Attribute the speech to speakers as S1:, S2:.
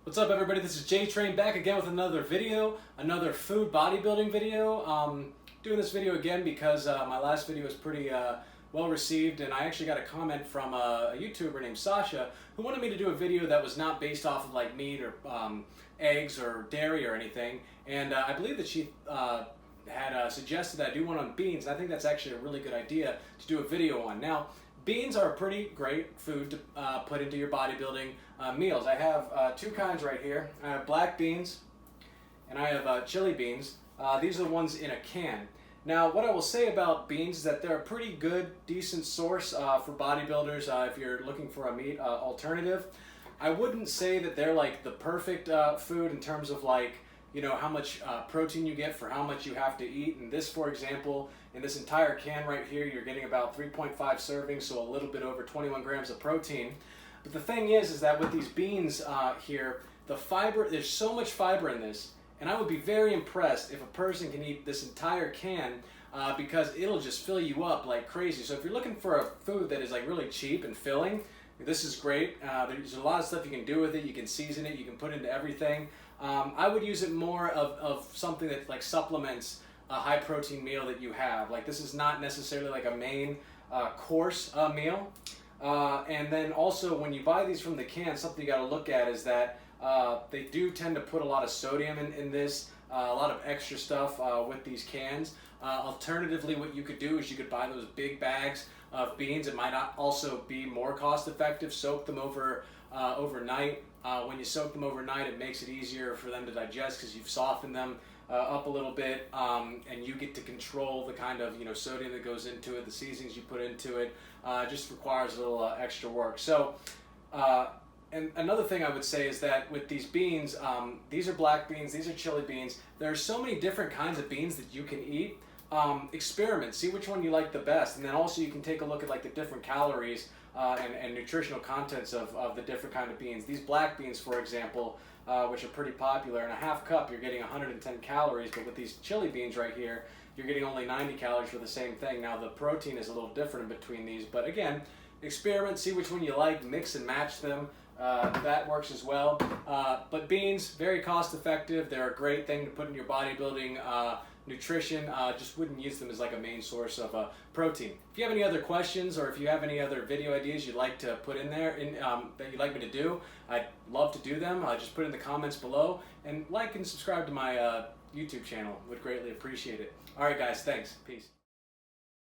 S1: What's up, everybody? This is J-Train back again with another video, another food bodybuilding video. Doing this video again because my last video was pretty well received, and I actually got a comment from a YouTuber named Sasha who wanted me to do a video that was not based off of like meat or eggs or dairy or anything. And I believe that she had suggested that I do one on beans, and I think that's actually a really good idea to do a video on. Now, beans are a pretty great food to put into your bodybuilding meals. I have two kinds right here. I have black beans and I have chili beans. These are the ones in a can. Now, what I will say about beans is that they're a pretty good, decent source for bodybuilders if you're looking for a meat alternative. I wouldn't say that they're like the perfect food in terms of like, you know, how much protein you get for how much you have to eat. And this, for example, in this entire can right here, you're getting about 3.5 servings, so a little bit over 21 grams of protein. But the thing is that with these beans here, the fiber, there's so much fiber in this, and I would be very impressed if a person can eat this entire can because it'll just fill you up like crazy. So if you're looking for a food that is like really cheap and filling, this is great. There's a lot of stuff you can do with it. You can season it, you can put it into everything. I would use it more of something that like supplements a high protein meal that you have. Like, this is not necessarily like a main course meal. And then also when you buy these from the can, something you got to look at is that they do tend to put a lot of sodium in this, a lot of extra stuff with these cans. Alternatively, what you could do is you could buy those big bags of beans. It might not also be more cost effective. Soak them overnight. When you soak them overnight, it makes it easier for them to digest because you've softened them up a little bit, and you get to control the kind of, you know, sodium that goes into it, the seasonings you put into it. Just requires a little extra work. So, and another thing I would say is that with these beans, these are black beans, these are chili beans. There are so many different kinds of beans that you can eat. Experiment, see which one you like the best, and then also you can take a look at like the different calories and nutritional contents of the different kind of beans. These black beans, for example, which are pretty popular, in a half cup you're getting 110 calories, but with these chili beans right here, you're getting only 90 calories for the same thing. Now, the protein is a little different in between these, but again, experiment, see which one you like, mix and match them. That works as well. But beans, very cost effective. They're a great thing to put in your bodybuilding nutrition. Just wouldn't use them as like a main source of protein. If you have any other questions, or if you have any other video ideas you'd like to put in there that you'd like me to do, I'd love to do them. Just put it in the comments below, and like and subscribe to my YouTube channel. Would greatly appreciate it. All right, guys, thanks. Peace.